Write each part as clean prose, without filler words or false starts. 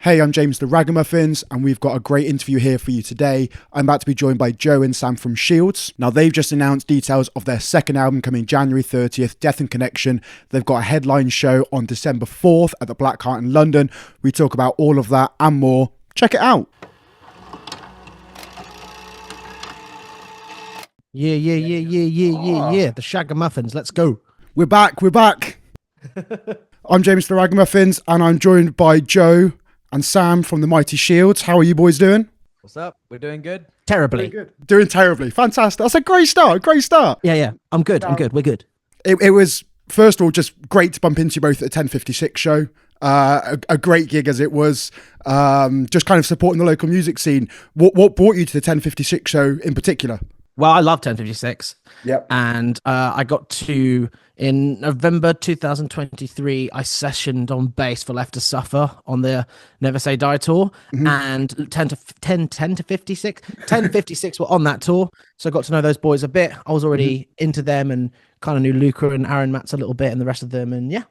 Hey, I'm James the Ragamuffins, and we've got a great interview here for you today. I'm about to be joined by Joe and Sam from Shields. Now, they've just announced details of their second album coming January 30th, Death and Connection. They've got a headline show on December 4th at the Black Heart in London. We talk about all of that and more. Check it out. Yeah. The Shagamuffins, let's go. We're back. I'm James the Ragamuffins, and I'm joined by Joe and Sam from the Mighty Shields. How are you boys doing? What's up? We're doing good. Terribly. Good. Doing terribly. Fantastic. That's a great start. Yeah. I'm good. We're good. It was, first of all, just great to bump into you both at the 1056 show. A great gig as it was. Just kind of supporting the local music scene. What brought you to the 1056 show in particular? Well, I love 1056. Yep. And I got to, in November 2023, I sessioned on bass for Left to Suffer on the Never Say Die tour. Mm-hmm. And 10 to 56 were on that tour. So I got to know those boys a bit. I was already into them and kind of knew Luca and Aaron Matz a little bit and the rest of them. And yeah,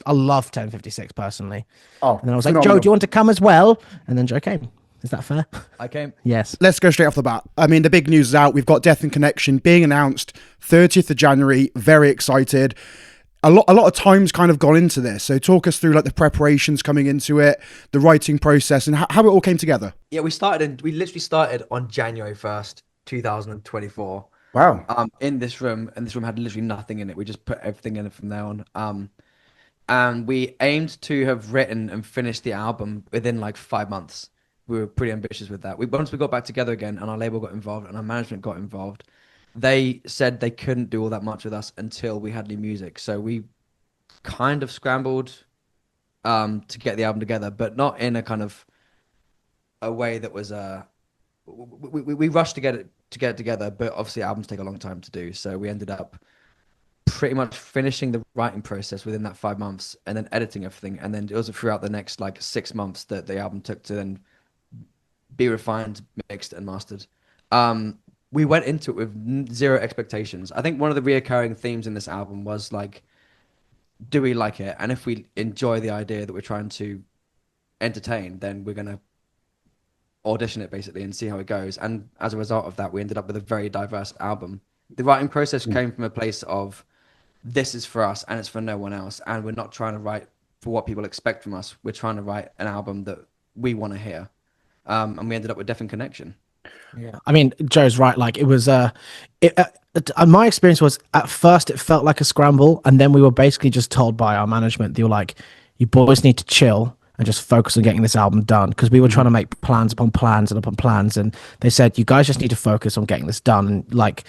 I love 1056 personally. Oh, and then I was like, Joe, do you want to come as well? And then Joe came. Is that fair? I came. Yes. Let's go straight off the bat. I mean, the big news is out. We've got Death and Connection being announced 30th of January. Very excited. A lot of time's kind of gone into this. So talk us through like the preparations coming into it, the writing process, and how it all came together. Yeah, we literally started on January 1st, 2024. Wow. In this room, and this room had literally nothing in it. We just put everything in it from there on. And we aimed to have written and finished the album within like 5 months. We were pretty ambitious with that. Once we got back together again and our label got involved and our management got involved, they said they couldn't do all that much with us until we had new music. So we kind of scrambled to get the album together, but not in a kind of a way that was we rushed to get it together, but obviously albums take a long time to do. So we ended up pretty much finishing the writing process within that 5 months and then editing everything. And then it was throughout the next like 6 months that the album took to then be refined, mixed, and mastered. We went into it with zero expectations. I think one of the reoccurring themes in this album was like, do we like it? And if we enjoy the idea that we're trying to entertain, then we're going to audition it basically and see how it goes. And as a result of that, we ended up with a very diverse album. The writing process came from a place of, this is for us and it's for no one else. And we're not trying to write for what people expect from us. We're trying to write an album that we want to hear. And we ended up with Death and Connection. Yeah, I mean, Joe's right. Like it was, my experience was at first it felt like a scramble, and then we were basically just told by our management, they were like, "You boys need to chill and just focus on getting this album done," because we were trying to make plans upon plans and upon plans, and they said, "You guys just need to focus on getting this done." And like,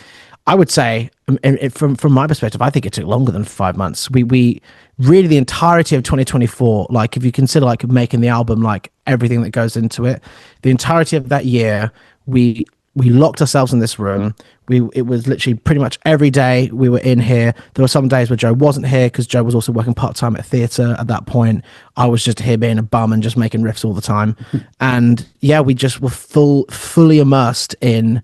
I would say, from my perspective, I think it took longer than 5 months. We really the entirety of 2024, like if you consider like making the album, like everything that goes into it, the entirety of that year, we locked ourselves in this room. It was literally pretty much every day we were in here. There were some days where Joe wasn't here because Joe was also working part-time at theatre at that point. I was just here being a bum and just making riffs all the time. And yeah, we just were fully immersed in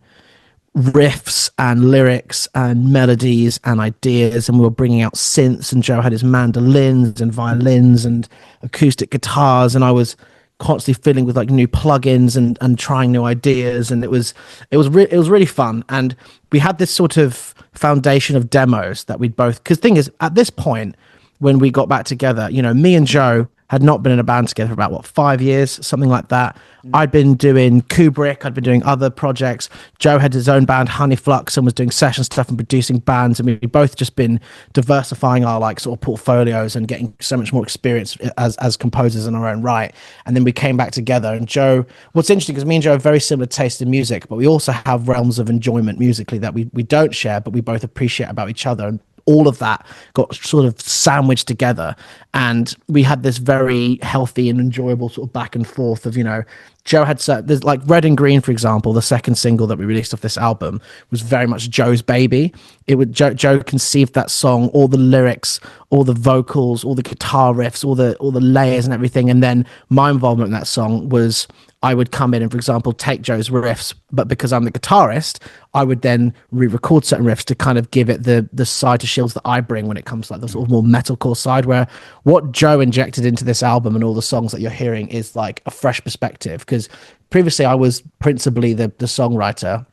riffs and lyrics and melodies and ideas, and we were bringing out synths, and Joe had his mandolins and violins and acoustic guitars, and I was constantly fiddling with like new plugins and trying new ideas, and it was really fun. And we had this sort of foundation of demos that we'd both, because thing is, at this point when we got back together, you know, me and Joe had not been in a band together for about 5 years, something like that. I'd been doing Kubrick, I'd been doing other projects. Joe had his own band, Honey Flux, and was doing session stuff and producing bands. And we'd both just been diversifying our like sort of portfolios and getting so much more experience as composers in our own right. And then we came back together. And Joe, what's interesting, because me and Joe have very similar taste in music, but we also have realms of enjoyment musically that we don't share, but we both appreciate about each other. And all of that got sort of sandwiched together, and we had this very healthy and enjoyable sort of back and forth of, you know, Joe had there's like Red and Green, for example, the second single that we released off this album was very much Joe's baby. It would Joe conceived that song, all the lyrics, all the vocals, all the guitar riffs, all the layers and everything, and then my involvement in that song was I would come in and, for example, take Joe's riffs, but because I'm the guitarist, I would then re-record certain riffs to kind of give it the side to Shields that I bring when it comes to like the sort of more metalcore side, where what Joe injected into this album and all the songs that you're hearing is like a fresh perspective. Because previously I was principally the songwriter.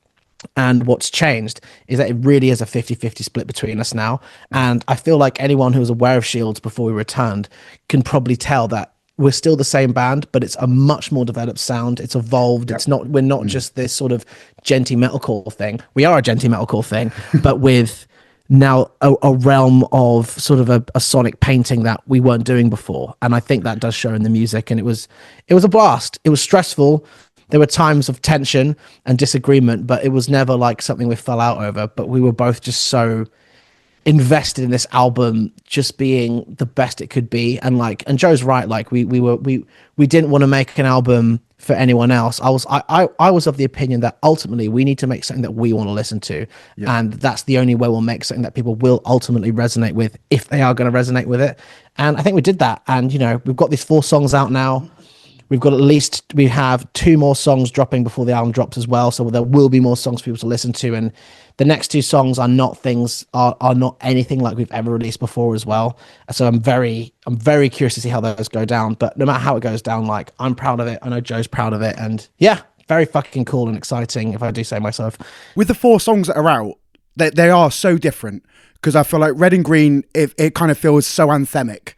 And what's changed is that it really is a 50-50 split between us now. And I feel like anyone who was aware of Shields before we returned can probably tell that we're still the same band, but it's a much more developed sound. It's evolved. It's not, we're not just this sort of genty metalcore thing. We are a genty metalcore thing, but with now a realm of sort of a sonic painting that we weren't doing before. And I think that does show in the music. And it was a blast. It was stressful. There were times of tension and disagreement, but it was never like something we fell out over. But we were both just so invested in this album just being the best it could be. And Joe's right, like we didn't want to make an album for anyone else. I was of the opinion that ultimately we need to make something that we want to listen to. Yeah. And that's the only way we'll make something that people will ultimately resonate with, if they are going to resonate with it. And I think we did that. And we've got these 4 songs out now. We have 2 more songs dropping before the album drops as well. So there will be more songs for people to listen to. And the next 2 songs are not anything like we've ever released before as well. So I'm very curious to see how those go down. But no matter how it goes down, like, I'm proud of it. I know Joe's proud of it. And yeah, very fucking cool and exciting, if I do say myself. With the 4 songs that are out, they are so different, because I feel like Red and Green, it kind of feels so anthemic.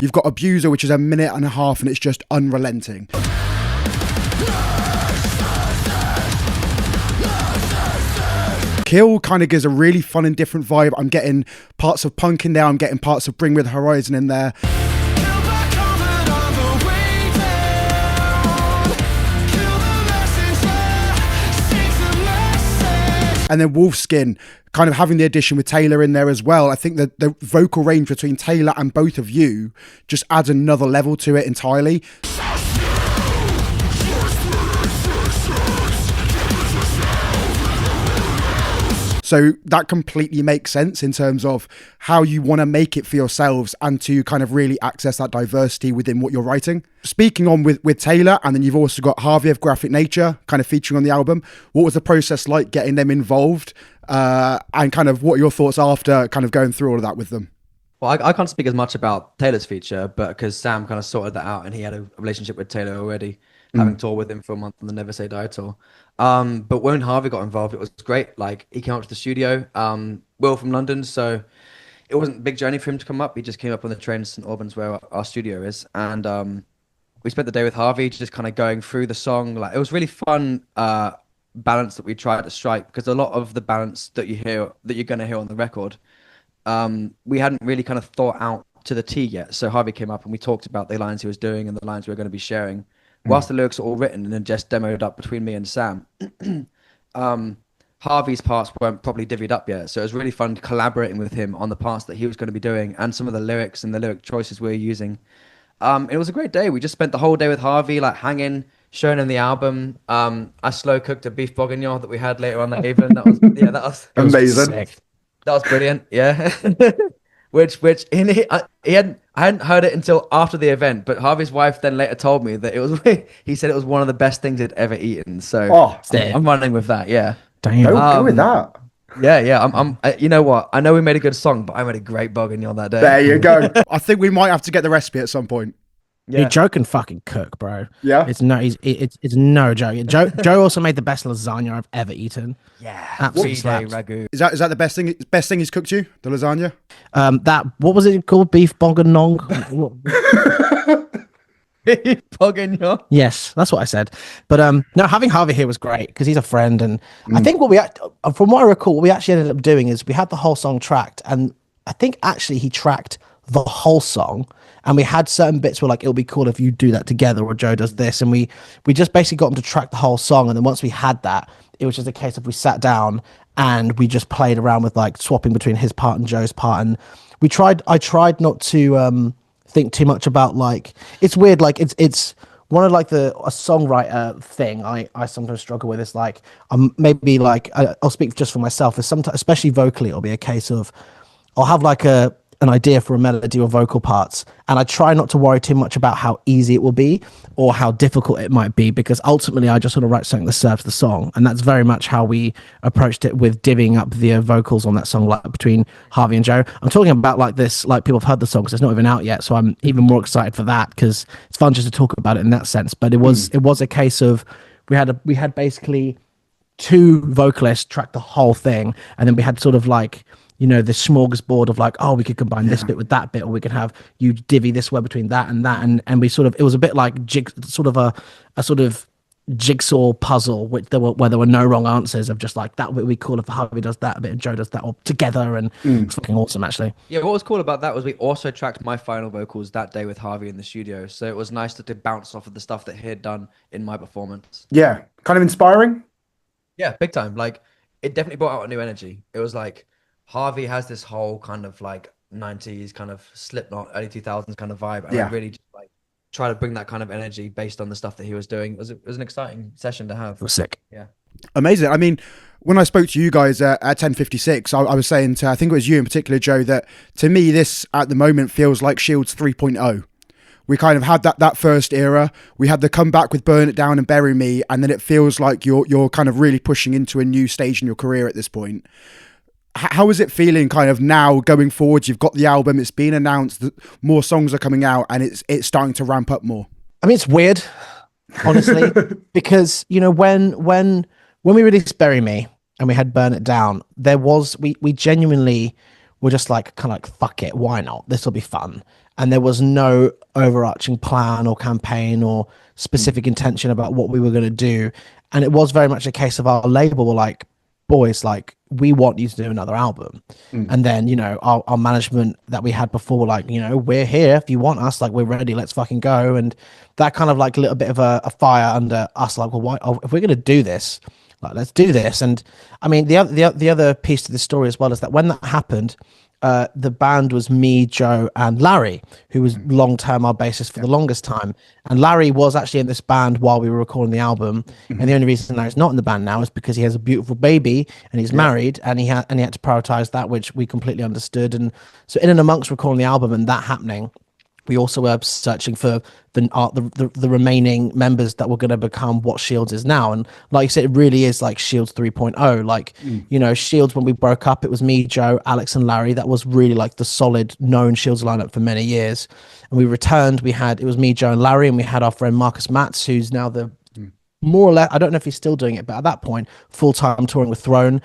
You've got Abuser, which is 1.5 minutes, and it's just unrelenting. Kill kind of gives a really fun and different vibe. I'm getting parts of punk in there. I'm getting parts of Bring Me the Horizon in there. And then Wolfskin, kind of having the addition with Taylor in there as well. I think that the vocal range between Taylor and both of you just adds another level to it entirely. So that completely makes sense in terms of how you want to make it for yourselves and to kind of really access that diversity within what you're writing. Speaking on with Taylor, and then you've also got Harvey of Graphic Nature kind of featuring on the album. What was the process like getting them involved, and kind of what are your thoughts after kind of going through all of that with them? Well, I can't speak as much about Taylor's feature, but because Sam kind of sorted that out and he had a relationship with Taylor already, having toured with him for a month on the Never Say Die tour. But when Harvey got involved, it was great. Like, he came up to the studio, Will from London, so it wasn't a big journey for him to come up. He just came up on the train to St Albans, where our studio is, and we spent the day with Harvey just kind of going through the song. Like, it was really fun balance that we tried to strike, because a lot of the balance that you're going to hear on the record, we hadn't really kind of thought out to the T yet. So Harvey came up and we talked about the lines he was doing and the lines we were going to be sharing, whilst the lyrics are all written and then just demoed up between me and Sam. Harvey's parts weren't probably divvied up yet, so it was really fun collaborating with him on the parts that he was going to be doing and some of the lyrics and the lyric choices we were using. It was a great day. We just spent the whole day with Harvey, like hanging, showing him the album. I slow cooked a beef bourguignon that we had later on that evening. That was amazing. That was brilliant. Yeah. which I hadn't heard it until after the event, but Harvey's wife then later told me that he said it was one of the best things he'd ever eaten. So I'm running with that. Yeah. Damn. Go with that. Yeah. I'm you know what? I know we made a good song, but I made a great bourguignon that day. There you go. I think we might have to get the recipe at some point. Yeah. Dude, Joe can fucking cook, bro. Yeah. It's no joke. Joe also made the best lasagna I've ever eaten. Yeah. Absolutely slaps. Ragu. Is that the best thing he's cooked you? The lasagna? What was it called? Beef bourguignon? Beef bourguignon. Yes, that's what I said. But no, having Harvey here was great because he's a friend, and I think from what I recall, what we actually ended up doing is we had the whole song tracked, and I think actually he tracked the whole song, and we had certain bits where like it'll be cool if you do that together, or Joe does this, and we just basically got him to track the whole song, and then once we had that, it was just a case of we sat down and we just played around with like swapping between his part and Joe's part, and I tried not to think too much about, like, it's weird, like it's one of like a songwriter thing I sometimes struggle with is like maybe like I'll speak just for myself, is sometimes, especially vocally, it'll be a case of I'll have like a an idea for a melody or vocal parts, and I try not to worry too much about how easy it will be or how difficult it might be, because ultimately I just want to write something that serves the song. And that's very much how we approached it with divvying up the vocals on that song, like between Harvey and Joe. I'm talking about like this, like people have heard the song because it's not even out yet, so I'm even more excited for that because it's fun just to talk about it in that sense. But it was a case of we had basically two vocalists track the whole thing, and then we had sort of like, you know, this smorgasbord of like, oh, we could combine this bit with that bit, or we could have you divvy this way between that and that, and we sort of, it was a bit like a sort of jigsaw puzzle, where there were no wrong answers, of just like that we call it for Harvey does that bit and Joe does that all together, and it's fucking awesome actually. Yeah, what was cool about that was we also tracked my final vocals that day with Harvey in the studio, so it was nice to bounce off of the stuff that he had done in my performance. Yeah, kind of inspiring. Yeah, big time. Like, it definitely brought out a new energy. It was like Harvey has this whole kind of like 90s kind of Slipknot, early 2000s kind of vibe, and I really just like try to bring that kind of energy based on the stuff that he was doing. It was an exciting session to have. It was sick. Yeah. Amazing. I mean, when I spoke to you guys at 10:56, I was saying to, I think it was you in particular, Joe, that to me this at the moment feels like Shields 3.0. We kind of had that first era. We had the comeback with Burn It Down and Bury Me, and then it feels like you're kind of really pushing into a new stage in your career at this point. How is it feeling kind of now going forward? You've got the album, it's been announced, that more songs are coming out, and it's starting to ramp up more. I mean, it's weird, honestly, because, you know, when we released Bury Me and we had Burn It Down, there was, we genuinely were just like, kind of like, fuck it, why not? This will be fun. And there was no overarching plan or campaign or specific intention about what we were going to do. And it was very much a case of our label were like, boys, like, we want you to do another album. And then, you know, our management that we had before were like, you know, we're here if you want us, like, we're ready, let's fucking go. And that kind of like a little bit of a fire under us, like, well, why, if we're going to do this, like, let's do this. And I mean, the other piece to the story as well is that when that happened, the band was me, Joe, and Larry, who was long-term our bassist for the longest time. And Larry was actually in this band while we were recording the album. And the only reason Larry's not in the band now is because he has a beautiful baby and he's married, and he had to prioritize that, which we completely understood. And so in and amongst recording the album and that happening, we also were searching for the remaining members that were going to become what Shields is now. And like you said, it really is like Shields 3.0. Like, you know, Shields, when we broke up, it was me, Joe, Alex, and Larry. That was really like the solid known Shields lineup for many years. And we returned, it was me, Joe, and Larry, and we had our friend Marcus Matz, who's now the more or less, I don't know if he's still doing it, but at that point, full-time touring with Throne,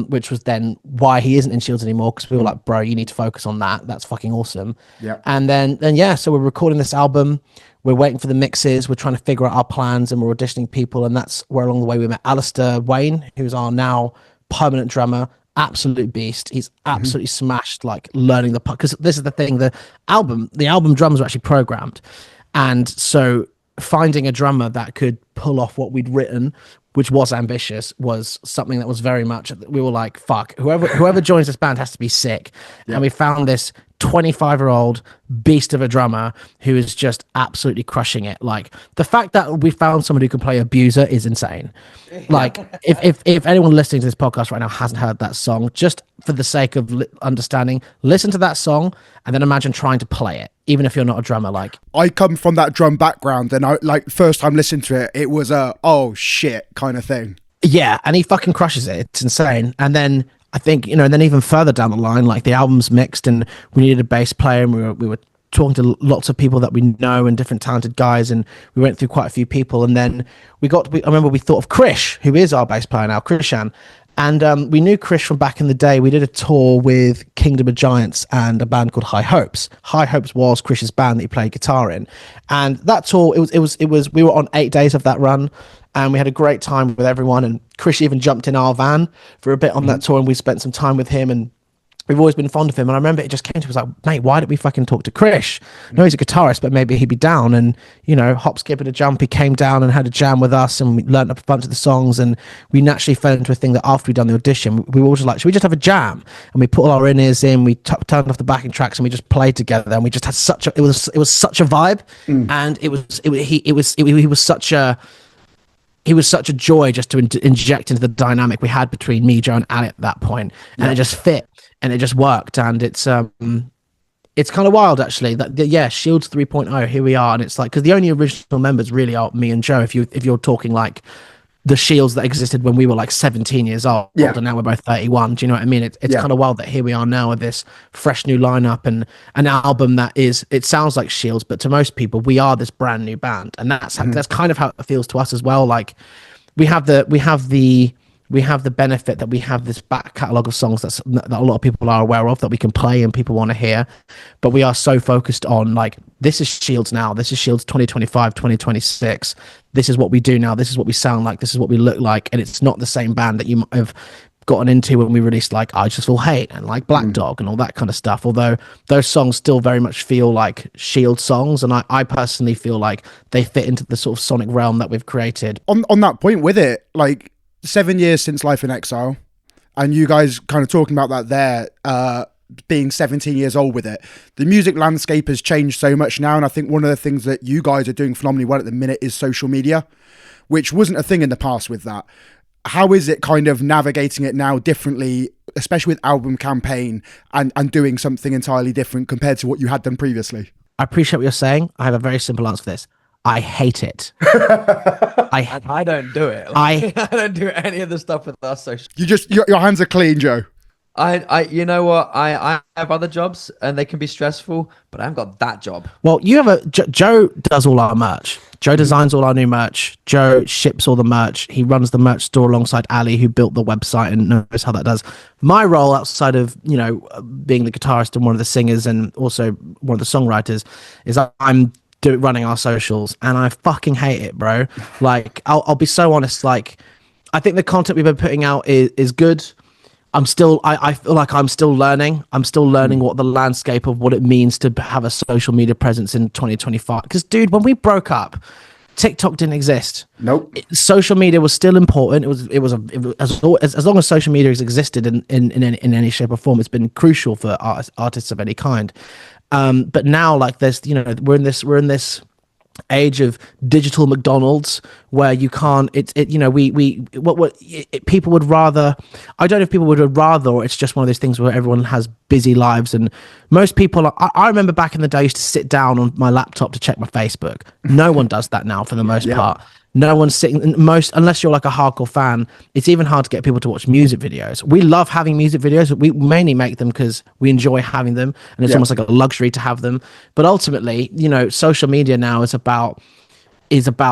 which was then why he isn't in Shields anymore, because we were like, bro, you need to focus on that. That's fucking awesome. Yeah. And then yeah, so we're recording this album. We're waiting for the mixes. We're trying to figure out our plans, and we're auditioning people. And that's where along the way we met Alistair Wayne, who's our now permanent drummer. Absolute beast. He's absolutely smashed, like, learning the part. Because this is the thing, the album drums are actually programmed. And so finding a drummer that could pull off what we'd written, which was ambitious, was something that was very much, we were like, fuck, whoever joins this band has to be sick. And we found this 25-year-old beast of a drummer who is just absolutely crushing it. Like, the fact that we found someone who can play Abuser is insane. Like, if anyone listening to this podcast right now hasn't heard that song, just for the sake of understanding, listen to that song and then imagine trying to play it, even if you're not a drummer. Like, I come from that drum background, and I, like, first time listening to it, it was a oh shit kind of thing. Yeah, and he fucking crushes it. It's insane. And then I think, you know, and then even further down the line, like, the album's mixed and we needed a bass player, and we were talking to lots of people that we know and different talented guys, and we went through quite a few people. And then I remember we thought of Krish, who is our bass player now, Krishan. And we knew Krish from back in the day. We did a tour with Kingdom of Giants and a band called High Hopes. High Hopes was Krish's band that he played guitar in. And that tour, it was we were on 8 days of that run, and we had a great time with everyone. And Krish even jumped in our van for a bit on that tour, and we spent some time with him, and we've always been fond of him. And I remember it just came to us like, mate, why didn't we fucking talk to Krish? No, he's a guitarist, but maybe he'd be down. And, you know, hop, skip, and a jump, he came down and had a jam with us, and we learned a bunch of the songs. And we naturally fell into a thing that after we'd done the audition, we were all just like, should we just have a jam? And we put all our in-ears in, we turned off the backing tracks, and we just played together. And we just had it was such a vibe. And he was such a joy just to inject into the dynamic we had between me, Joe, and Ali at that point. And it just fit, and it just worked. And it's it's kind of wild actually that yeah, Shields 3.0, here we are, and it's like, because the only original members really are me and Joe, if you're talking like the Shields that existed when we were like 17 years old, Yeah. and now we're both 31. Do you know what I mean? It's Yeah. kind of wild that here we are now with this fresh new lineup and an album that is, it sounds like Shields, but to most people we are this brand new band, and that's kind of how it feels to us as well. Like we have the benefit that we have this back catalogue of songs that a lot of people are aware of, that we can play and people want to hear, but we are so focused on like, this is Shields now, this is Shields 2025, 2026, this is what we do now, this is what we sound like, this is what we look like, and it's not the same band that you might have gotten into when we released like I Just Feel Hate and like Black Dog and all that kind of stuff, although those songs still very much feel like Shield songs, and I personally feel like they fit into the sort of sonic realm that we've created. On that point with it, like 7 years since Life in Exile, and you guys kind of talking about that there, being 17 years old with it, the music landscape has changed so much now, and I think one of the things that you guys are doing phenomenally well at the minute is social media, which wasn't a thing in the past with that. How is it kind of navigating it now differently, especially with album campaign and doing something entirely different compared to what you had done previously? I appreciate what you're saying. I have a very simple answer for this. I hate it. I don't do it. Like, I don't do any of the stuff with us. So Your hands are clean, Joe. You know what? I have other jobs and they can be stressful, but I haven't got that job. Well, you have Joe does all our merch. Joe designs all our new merch. Joe ships all the merch. He runs the merch store alongside Ali, who built the website and knows how that does. My role outside of, being the guitarist and one of the singers and also one of the songwriters is I'm running our socials, and I fucking hate it, bro. Like, I'll be so honest. Like, I think the content we've been putting out is good. I feel like I'm still learning. I'm still learning what the landscape of what it means to have a social media presence in 2025. Because, dude, when we broke up, TikTok didn't exist. Nope. Social media was still important. As long as social media has existed in any shape or form, it's been crucial for artists of any kind. But now, like, there's, we're in this age of digital McDonald's where you can't, people would rather, I don't know if people would rather, or it's just one of those things where everyone has busy lives, and most people I remember back in the day I used to sit down on my laptop to check my Facebook. No one does that now for the most part. No one's sitting, unless you're like a hardcore fan. It's even hard to get people to watch music videos. We love having music videos, but we mainly make them because we enjoy having them, and it's almost like a luxury to have them. But ultimately, social media now is about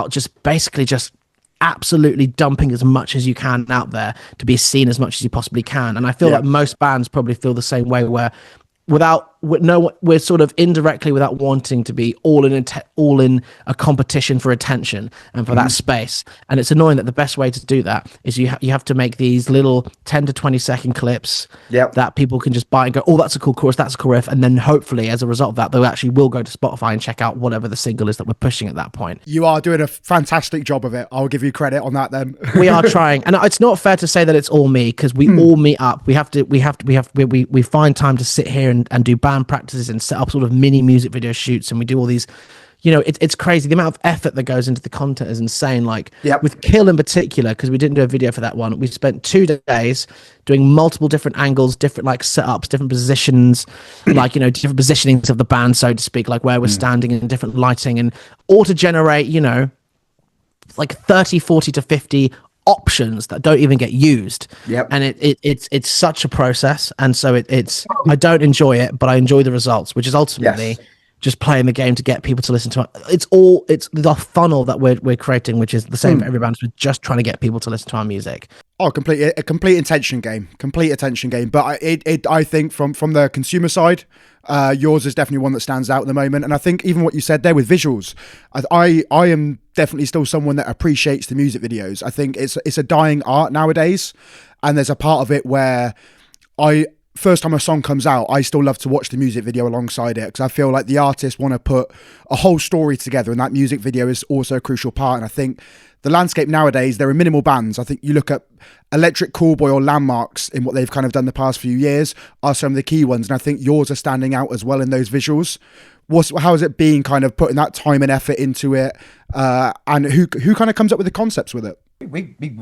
just basically just absolutely dumping as much as you can out there to be seen as much as you possibly can. And I feel like most bands probably feel the same way, where we're sort of indirectly, without wanting to be all in a competition for attention and for that space. And it's annoying that the best way to do that is you have to make these little 10 to 20 second clips that people can just buy and go, oh, that's a cool chorus, that's a cool riff, and then hopefully as a result of that they actually will go to Spotify and check out whatever the single is that we're pushing at that point. You are doing a fantastic job of it. I'll give you credit on that then. We are trying, and it's not fair to say that it's all me, because we all meet up. We find time to sit here and do band practices and set up sort of mini music video shoots, and we do all these, it's crazy. The amount of effort that goes into the content is insane. Like with Kill in particular, because we didn't do a video for that one, we spent 2 days doing multiple different angles, different like setups, different positions, like, different positionings of the band, so to speak, like where we're standing and different lighting, and all to generate, like 30, 40 to 50 options that don't even get used. And it's such a process, and so it's I don't enjoy it, but I enjoy the results, which is ultimately just playing the game to get people to listen to it. It's the funnel that we're creating, which is the same for every band. We're just trying to get people to listen to our music. A complete attention game. But I think from the consumer side, yours is definitely one that stands out at the moment. And I think even what you said there with visuals, I am definitely still someone that appreciates the music videos. I think it's a dying art nowadays, and there's a part of it where first time a song comes out, I still love to watch the music video alongside it, because I feel like the artists want to put a whole story together, and that music video is also a crucial part. And I think the landscape nowadays, there are minimal bands. I think you look at Electric Callboy or Landmarks in what they've kind of done the past few years are some of the key ones, and I think yours are standing out as well in those visuals. How is it being kind of putting that time and effort into it, and who kind of comes up with the concepts with it? We've been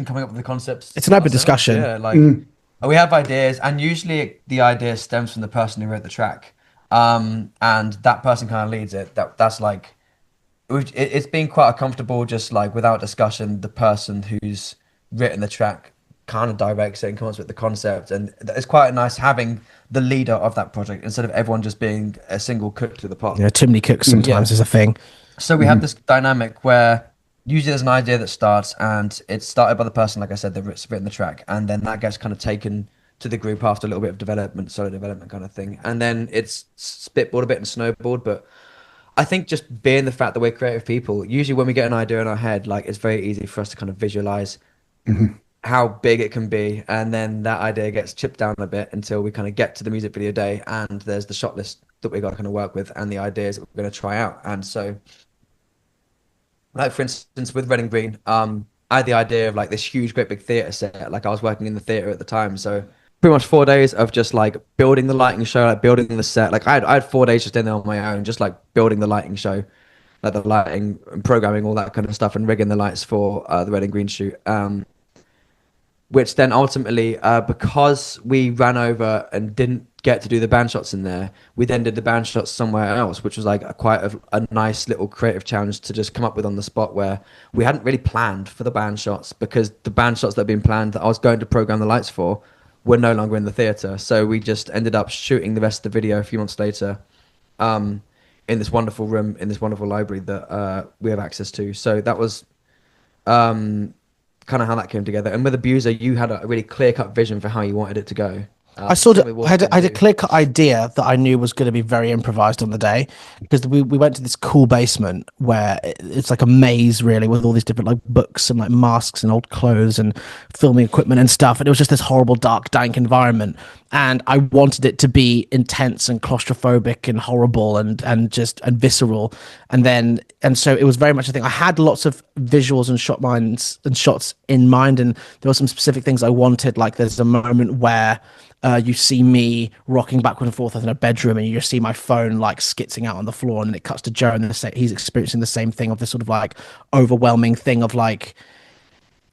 coming up with the concepts. It's an open discussion. Yeah, like We have ideas, and usually the idea stems from the person who wrote the track, and that person kind of leads it. That's like it's been quite uncomfortable, just like without discussion, the person who's written the track kind of directs it and comes up with the concept, and it's quite nice having the leader of that project instead of everyone just being a single cook to the pot. Too many cooks sometimes is a thing. So we have this dynamic where usually there's an idea that starts, and it's started by the person, like I said, that's written the track, and then that gets kind of taken to the group after a little bit of development, solo development kind of thing, and then it's spitballed a bit and snowballed. But I think just being the fact that we're creative people, usually when we get an idea in our head, like it's very easy for us to kind of visualize how big it can be, and then that idea gets chipped down a bit until we kind of get to the music video day, and there's the shot list that we got to kind of work with and the ideas that we're going to try out. And so, like for instance, with Red and Green, I had the idea of like this huge, great big theater set. Like I was working in the theater at the time, so pretty much 4 days of just like building the lighting show, like building the set. Like I had 4 days just in there on my own, just like building the lighting show, like the lighting and programming, all that kind of stuff, and rigging the lights for the Red and Green shoot. Which then ultimately, because we ran over and didn't get to do the band shots in there, we then did the band shots somewhere else, which was like a nice little creative challenge to just come up with on the spot, where we hadn't really planned for the band shots, because the band shots that had been planned that I was going to program the lights for were no longer in the theater. So we just ended up shooting the rest of the video a few months later, in this wonderful room, in this wonderful library that we have access to. So that was kind of how that came together. And with Abuser, you had a really clear-cut vision for how you wanted it to go. I sort of had a clear-cut idea that I knew was going to be very improvised on the day, because we went to this cool basement where it's like a maze, really, with all these different like books and like masks and old clothes and filming equipment and stuff. And it was just this horrible, dark, dank environment. And I wanted it to be intense and claustrophobic and horrible and visceral. And so it was very much a thing. I had lots of visuals and shots in mind, and there were some specific things I wanted. Like there's a moment where you see me rocking backward and forth in a bedroom, and you just see my phone like skitzing out on the floor, and then it cuts to Joe, and he's experiencing the same thing of this sort of like overwhelming thing of like.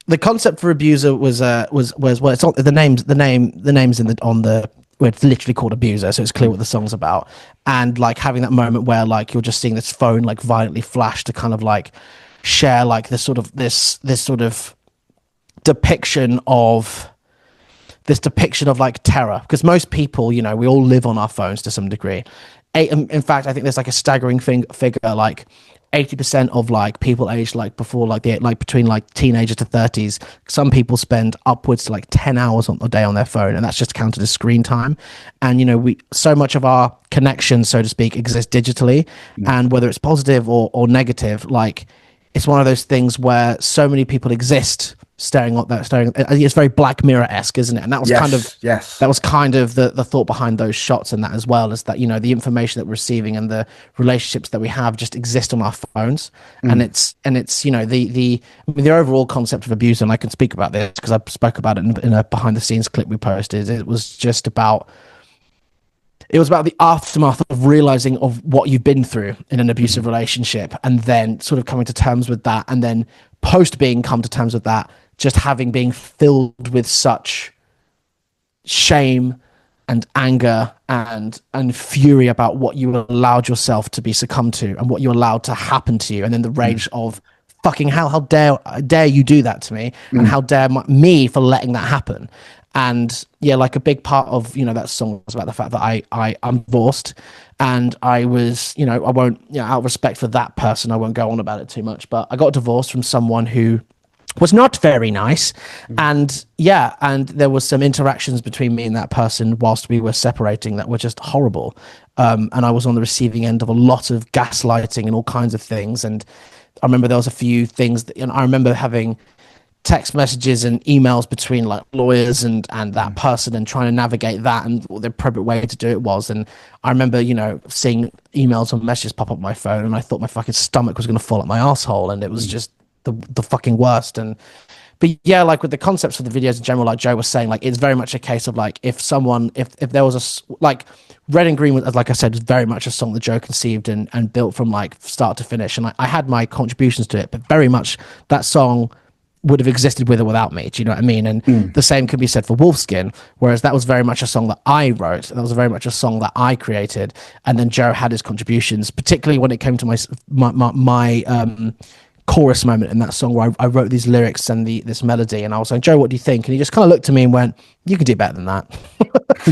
The concept for Abuser was well, it's on the names in the on the where it's literally called Abuser, so it's clear what the song's about, and like having that moment where like you're just seeing this phone like violently flash to kind of like share like this sort of depiction of like terror, because most people, we all live on our phones to some degree. In fact, I think there's like a staggering figure, like 80% of like people aged like before like between like teenagers to 30s, some people spend upwards to like 10 hours on a day on their phone, and that's just counted as screen time. And we so much of our connection, so to speak, exists digitally, and whether it's positive or negative, like it's one of those things where so many people exist staring. It's very Black Mirror-esque, isn't it? And that was kind of the thought behind those shots, and that as well, is that the information that we're receiving and the relationships that we have just exist on our phones. And it's the overall concept of abuse, and I can speak about this because I spoke about it in a behind the scenes clip we posted. It was about the aftermath of realizing of what you've been through in an abusive relationship, and then sort of coming to terms with that, and then post being come to terms with that, just being filled with such shame and anger and fury about what you allowed yourself to be succumbed to and what you allowed to happen to you, and then the rage of fucking hell, how dare you do that to me, and how dare me for letting that happen. And yeah, like a big part of that song was about the fact that I'm divorced, and I was I won't out of respect for that person, I won't go on about it too much, but I got divorced from someone who was not very nice. And there was some interactions between me and that person whilst we were separating that were just horrible, and I was on the receiving end of a lot of gaslighting and all kinds of things. And I remember there was a few things and I remember having text messages and emails between like lawyers and that person, and trying to navigate that and what the appropriate way to do it was. And I remember seeing emails and messages pop up on my phone, and I thought my fucking stomach was going to fall up my asshole, and it was just the fucking worst. But yeah, like with the concepts of the videos in general, like Joe was saying, like it's very much a case of like if there was like Red and Green, like I said, was very much a song that Joe conceived and built from like start to finish, and I had my contributions to it, but very much that song would have existed with or without me. Do you know what I mean? And the same can be said for Wolfskin, whereas that was very much a song that I wrote. That was very much a song that I created. And then Joe had his contributions, particularly when it came to my chorus moment in that song where I wrote these lyrics and this melody. And I was like, Joe, what do you think? And he just kind of looked at me and went, you can do better than that.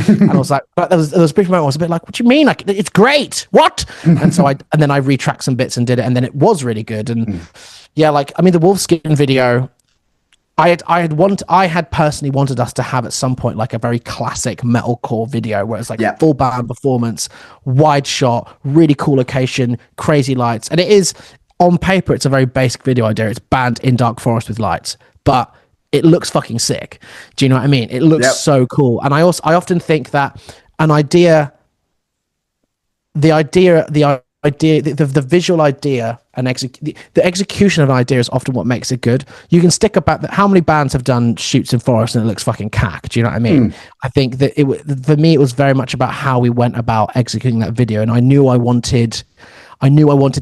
And I was like, but there was a brief moment I was a bit like, what do you mean? Like, it's great. What? And so and then I retracked some bits and did it. And then it was really good. And yeah, like, I mean, the Wolfskin video, I had personally wanted us to have at some point like a very classic metalcore video where it's like a full band performance, wide shot, really cool location, crazy lights. And it is, on paper, it's a very basic video idea. It's band in dark forest with lights, but it looks fucking sick. Do you know what I mean? It looks so cool. And I often think that an idea, the visual idea and the execution of an idea is often what makes it good. You can stick about that. How many bands have done shoots in forest and it looks fucking cack? Do you know what I mean? I think that for me, it was very much about how we went about executing that video. And I knew I wanted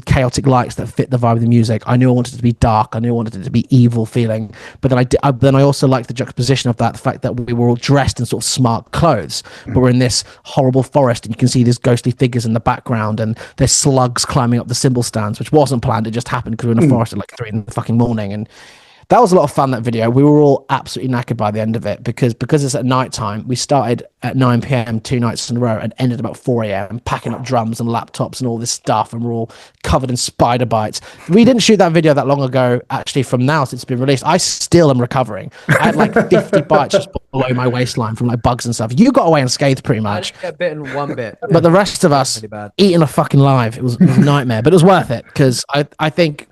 chaotic lights that fit the vibe of the music. I knew I wanted it to be dark. I knew I wanted it to be evil feeling. But then I also liked the juxtaposition of that, the fact that we were all dressed in sort of smart clothes, but we're in this horrible forest and you can see these ghostly figures in the background and there's slugs climbing up the cymbal stands, which wasn't planned. It just happened because we were in a forest at like 3 a.m. And that was a lot of fun, that video. We were all absolutely knackered by the end of it because it's at night time. We started at 9 p.m. 2 nights in a row and ended about 4 a.m. packing up drums and laptops and all this stuff, and we're all covered in spider bites. We didn't shoot that video that long ago, actually, from now since it's been released. I still am recovering. I had like 50 bites just below my waistline from like bugs and stuff. You got away unscathed pretty much. I didn't get bitten one bit. But the rest of us eating a fucking live. It was a nightmare, but it was worth it because I think,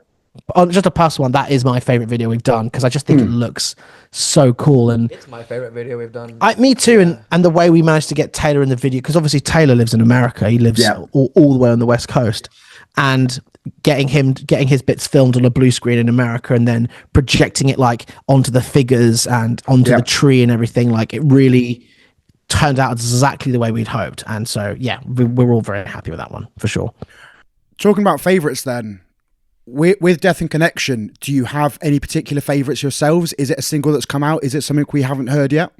on just a personal one, that is my favorite video we've done because I just think it looks so cool. And it's my favorite video we've done. Me too. And the way we managed to get Taylor in the video, because obviously Taylor lives in America. He lives all the way on the West Coast, and getting his bits filmed on a blue screen in America and then projecting it like onto the figures and onto the tree and everything, like it really turned out exactly the way we'd hoped. And so yeah, we're all very happy with that one for sure. Talking about favorites then, with Death and Connection, do you have any particular favorites yourselves? Is it a single that's come out? Is it something we haven't heard yet?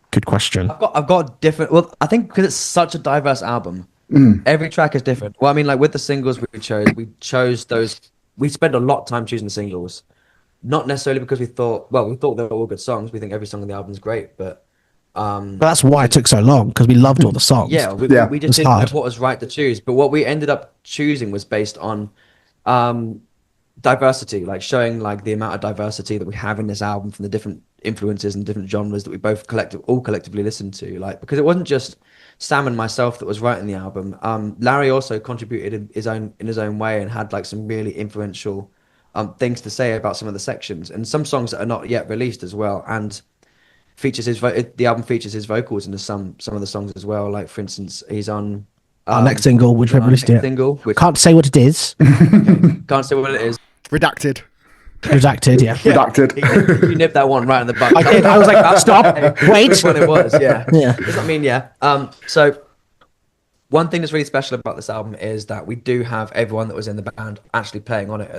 Good question. I've got different. Well, I think because it's such a diverse album, every track is different. Well, I mean, like with the singles we chose those. We spent a lot of time choosing the singles, not necessarily because we thought they were all good songs. We think every song on the album is great, but that's why it took so long, because we loved all the songs. Yeah, we just didn't know what was right to choose. But what we ended up choosing was based on diversity, like showing like the amount of diversity that we have in this album from the different influences and different genres that we both collectively listened to, like, because it wasn't just Sam and myself that was writing the album. Larry also contributed in his own way and had like some really influential things to say about some of the sections and some songs that are not yet released as well, and the album features his vocals into some of the songs as well. Like for instance, he's on our next single, which we've released yet. Can't say what it is. Can't say what it is. Redacted, yeah. Redacted. You nipped that one right in the butt. I did. I was like, stop, wait. That's what it was, yeah. Yeah. Does that mean, yeah? So one thing that's really special about this album is that we do have everyone that was in the band actually playing on it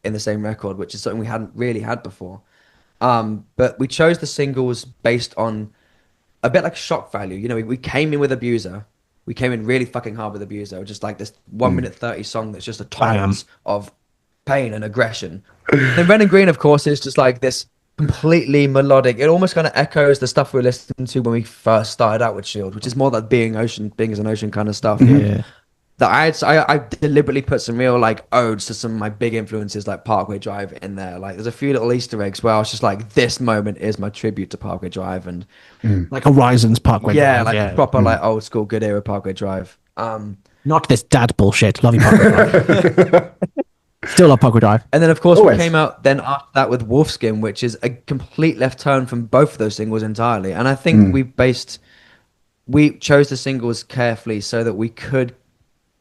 in the same record, which is something we hadn't really had before. But we chose the singles based on a bit like shock value. You know, we came in with Abuser. We came in really fucking hard with Abuser, just like this 1 minute 30 song that's just a torrent of pain and aggression. Then Red and Green, of course, is just like this completely melodic. It almost kind of echoes the stuff we were listening to when we first started out with Shield, which is more like being as an ocean kind of stuff. Yeah. That I deliberately put some real like odes to some of my big influences like Parkway Drive in there. Like there's a few little Easter eggs where I was just like, this moment is my tribute to Parkway Drive, and like Horizon's Parkway Drive. Like proper like old school good era Parkway Drive. Not this dad bullshit. Love you, Parkway Drive. Still love Parkway Drive. And then of course we came out then after that with Wolfskin, which is a complete left turn from both of those singles entirely. And I think we chose the singles carefully so that we could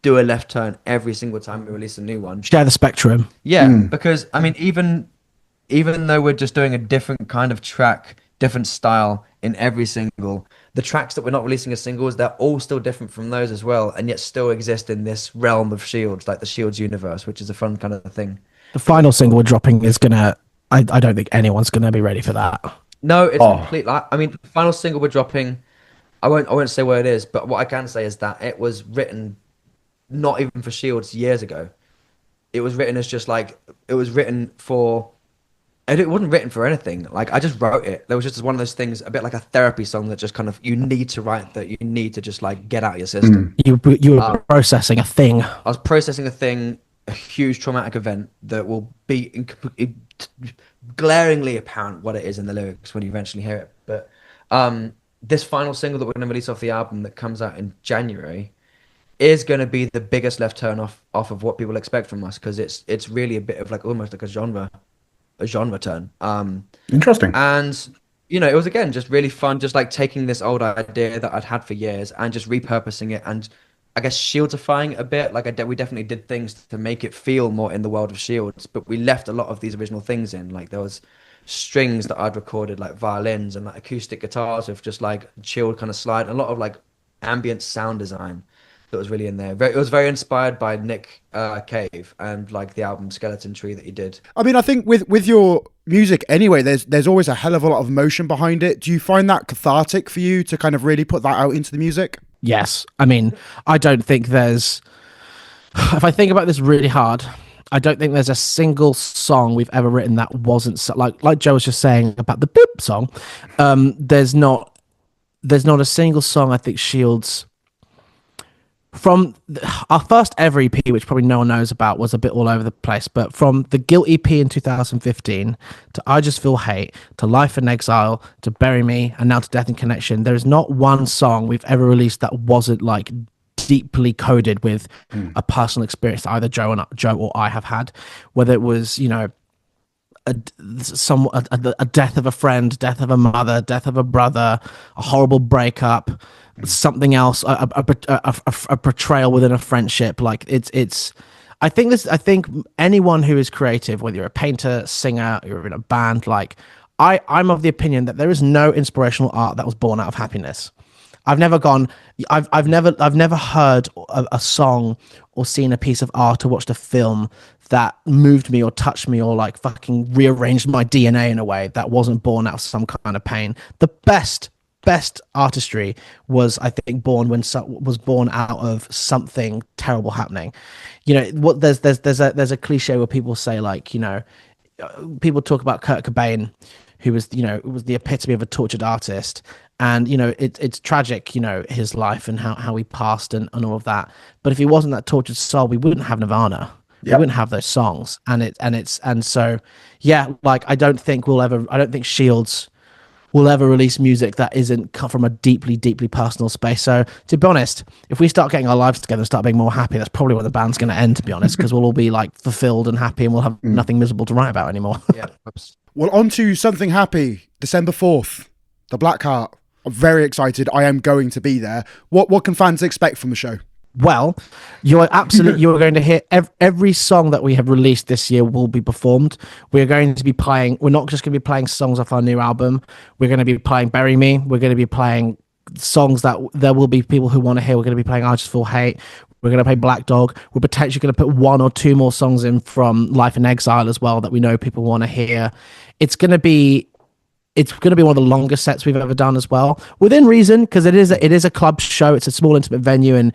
do a left turn every single time we release a new one. Share the spectrum. Yeah, because I mean, even though we're just doing a different kind of track, different style in every single, the tracks that we're not releasing as singles, they're all still different from those as well, and yet still exist in this realm of Shields, like the Shields universe, which is a fun kind of thing. The final single we're dropping is gonna I don't think anyone's going to be ready for that. No, it's Oh, complete. I mean, the final single we're dropping. I won't say where it is, but what I can say is that it was written not even for Shields years ago. It was written as just like it was written for. And it wasn't written for anything. Like I just wrote it. There was just one of those things, a bit like a therapy song that just kind of you need to write that you need to just like get out your system. You were processing a thing. I was processing a thing, a huge traumatic event that will be glaringly apparent what it is in the lyrics when you eventually hear it. But this final single that we're going to release off the album that comes out in January is going to be the biggest left turn off of what people expect from us because it's really a bit of like almost like a genre turn. interesting. And it was again just really fun, just like taking this old idea that I'd had for years and just repurposing it and I guess shieldifying it a bit. Like we definitely did things to make it feel more in the world of Shields, but we left a lot of these original things in. Like there was strings that I'd recorded, like violins and like acoustic guitars with just like chilled kind of slide, and a lot of like ambient sound design that was really in there. It was very inspired by Nick Cave and like the album Skeleton Tree that he did. I mean, I think with your music anyway, there's always a hell of a lot of emotion behind it. Do you find that cathartic for you to kind of really put that out into the music? Yes. I mean, I don't think there's, if I think about this really hard, I don't think there's a single song we've ever written that wasn't like Joe was just saying about the boop song. There's not a single song I think Shields from our first ever EP, which probably no one knows about, was a bit all over the place. But from the Guilt EP in 2015 to I Just Feel Hate to Life in Exile to Bury Me and now to Death and Connection, there is not one song we've ever released that wasn't like deeply coded with a personal experience that either Joe or I have had, whether it was a death of a friend, death of a mother, death of a brother, a horrible breakup, something else, a betrayal within a friendship. Like it's I think anyone who is creative, whether you're a painter, singer, you're in a band, like I'm of the opinion that there is no inspirational art that was born out of happiness. I've never heard a song or seen a piece of art or watched a film that moved me or touched me or like fucking rearranged my DNA in a way that wasn't born out of some kind of pain. The best artistry was, I think, born out of something terrible happening. What there's a cliche where people say like, people talk about Kurt Cobain, who was the epitome of a tortured artist. And it's tragic, his life and how he passed and all of that. But if he wasn't that tortured soul, we wouldn't have Nirvana. Yep. We wouldn't have those songs. And so yeah, like I don't think Shields will ever release music that isn't come from a deeply, deeply personal space. So to be honest, if we start getting our lives together and start being more happy, that's probably where the band's going to end, to be honest, because we'll all be like fulfilled and happy and we'll have nothing miserable to write about anymore. Yeah. Well, on to something happy. December 4th, the Black Heart. I'm very excited. I am going to be there. What can fans expect from the show? Well, you are going to hear every song that we have released this year will be performed. We're going to be playing. We're not just going to be playing songs off our new album. We're going to be playing Bury Me. We're going to be playing songs that there will be people who want to hear. We're going to be playing I Just Feel Hate. We're going to play Black Dog. We're potentially going to put one or two more songs in from Life in Exile as well that we know people want to hear. It's going to be one of the longest sets we've ever done as well, within reason, because it is a club show. It's a small, intimate venue, and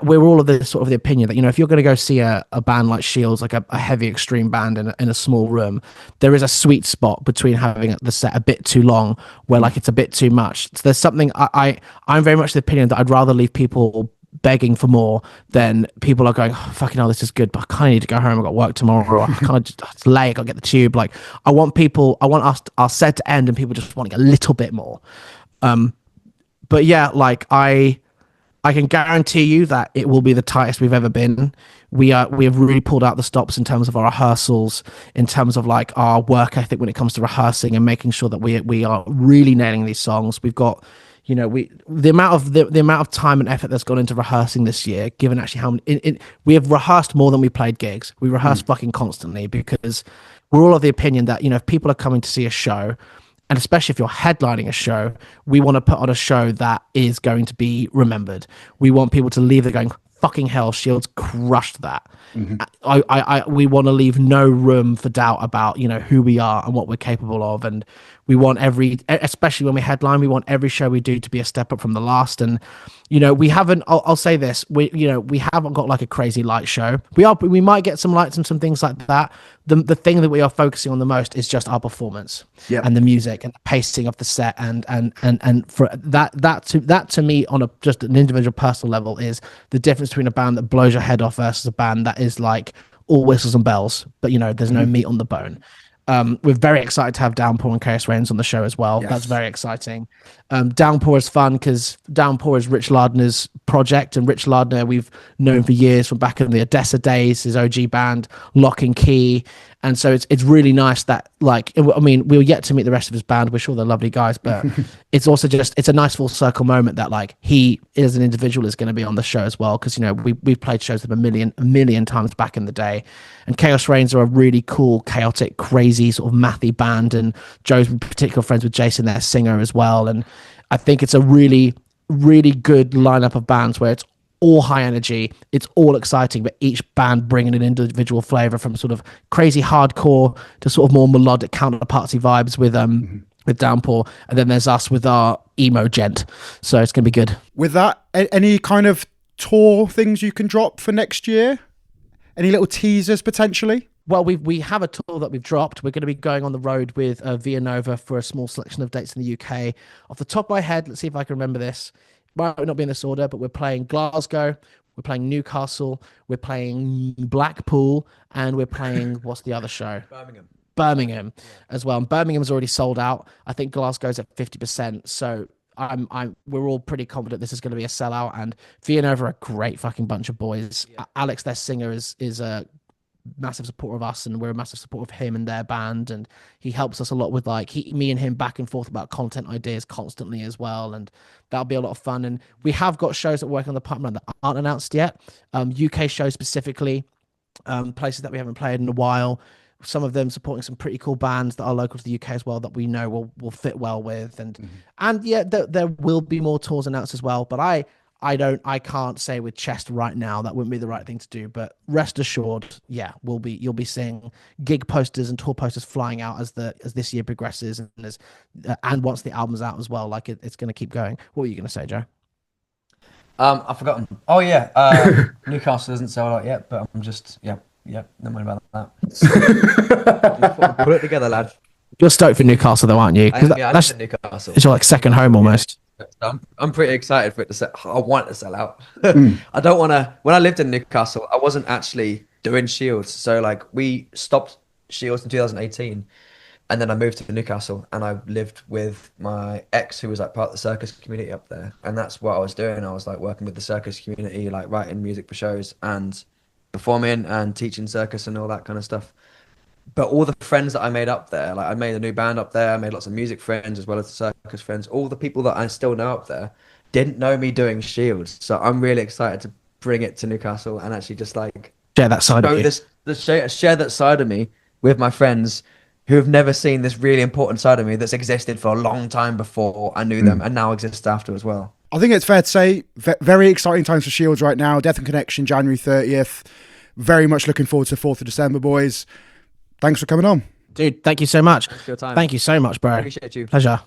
we're all of the sort of the opinion that if you're going to go see a band like Shields, like a heavy extreme band in a small room, there is a sweet spot between having the set a bit too long, where like it's a bit too much. So there's something I'm very much the opinion that I'd rather leave people begging for more than people are going, oh, fucking hell, this is good, but I kind of need to go home. I've got work tomorrow. Or I kind of it's late. I got to get the tube. Like I want our set to end and people just wanting a little bit more. But yeah, like I can guarantee you that it will be the tightest we've ever been. We have really pulled out the stops in terms of our rehearsals, in terms of like our work ethic when it comes to rehearsing and making sure that we are really nailing these songs. We've got the amount of time and effort that's gone into rehearsing this year, given actually how many, we have rehearsed more than we played gigs. We rehearse fucking constantly because we're all of the opinion that if people are coming to see a show, and especially if you're headlining a show, we want to put on a show that is going to be remembered. We want people to leave there going, fucking hell, Shields crushed that. We want to leave no room for doubt about, you know, who we are and what we're capable of. And we want especially when we headline, we want every show we do to be a step up from the last. And, you know, we haven't, I'll say this, we haven't got like a crazy light show. We might get some lights and some things like that. The thing that we are focusing on the most is just our performance and the music and the pacing of the set. And for that to me on just an individual personal level is the difference between a band that blows your head off versus a band that is like all whistles and bells, but you know, there's no meat on the bone. We're very excited to have Downpour and Chaos Reigns on the show as well. Yes. That's very exciting. Downpour is fun because Downpour is Rich Lardner's project, and Rich Lardner we've known for years from back in the Odessa days, his OG band, Lock and Key. And so it's really nice that, like, I mean, we're yet to meet the rest of his band. We're sure they're lovely guys, but it's also it's a nice full circle moment that, like, he as an individual is going to be on the show as well. Because, you know, we've played shows with him a million times back in the day. And Chaos Reigns are a really cool, chaotic, crazy sort of mathy band. And Joe's in particular friends with Jason, their singer, as well. And I think it's a really, really good lineup of bands where it's all high energy, it's all exciting, but each band bringing an individual flavor from sort of crazy hardcore to sort of more melodic counterparty vibes with Downpour, and then there's us with our emo gent. So it's gonna be good. With that, any kind of tour things you can drop for next year? Any little teasers potentially? Well, we have a tour that we've dropped. We're going to be going on the road with Via Nova for a small selection of dates in the UK. Off the top of my head, let's see if I can remember this. Might not be in this order, but we're playing Glasgow, we're playing Newcastle, we're playing Blackpool, and we're playing what's the other show? Birmingham as well. And Birmingham's already sold out. I think Glasgow's at 50%. So we're all pretty confident this is going to be a sellout. And Via Nova are a great fucking bunch of boys. Yeah. Alex, their singer, is a massive supporter of us, and we're a massive supporter of him and their band, and he helps us a lot with, like, me and him back and forth about content ideas constantly as well, and that'll be a lot of fun. And we have got shows that we're working on the pipeline that aren't announced yet, UK shows specifically, places that we haven't played in a while, some of them supporting some pretty cool bands that are local to the UK as well that we know will fit well with, and yeah, there will be more tours announced as well, but I can't say with chest right now. That wouldn't be the right thing to do, but rest assured, yeah, you'll be seeing gig posters and tour posters flying out as this year progresses, and once the album's out as well. Like it's going to keep going. What were you going to say, Joe? I've forgotten. Oh yeah, Newcastle isn't sold out yet, but I'm just never mind about that. Put it together, lad. You're stoked for Newcastle though, aren't you? That's Newcastle. It's your like second home almost. I'm pretty excited for it to sell. I want it to sell out. I don't want to. When I lived in Newcastle, I wasn't actually doing Shields. So like we stopped Shields in 2018, and then I moved to Newcastle, and I lived with my ex, who was like part of the circus community up there, and that's what I was doing. I was like working with the circus community, like writing music for shows and performing and teaching circus and all that kind of stuff. But all the friends that I made up there, like I made a new band up there, I made lots of music friends as well as the circus friends. All the people that I still know up there didn't know me doing Shields. So I'm really excited to bring it to Newcastle and actually just like share that side of you. Share that side of me with my friends who have never seen this really important side of me that's existed for a long time before I knew them and now exists after as well. I think it's fair to say very exciting times for Shields right now. Death and Connection, January 30th. Very much looking forward to 4th of December, boys. Thanks for coming on. Dude, thank you so much. Thanks for your time. Thank you so much, bro. I appreciate you. Pleasure.